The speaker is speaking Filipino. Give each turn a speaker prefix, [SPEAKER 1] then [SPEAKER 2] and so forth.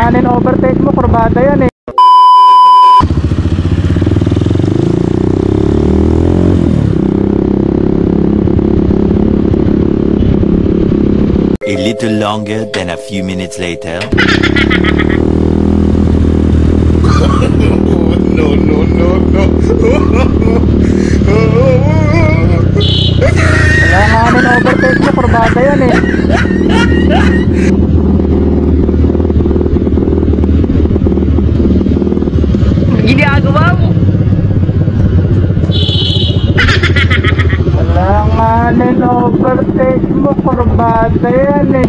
[SPEAKER 1] Alanganin overtake mo, kurbada yan eh.
[SPEAKER 2] A little longer than a few minutes later.
[SPEAKER 3] No, no, no, no.
[SPEAKER 1] Alanganin overtake mo, kurbada yan eh.
[SPEAKER 4] Ginagawa mo.
[SPEAKER 1] Alanganin overtake mo, kurbada yan eh.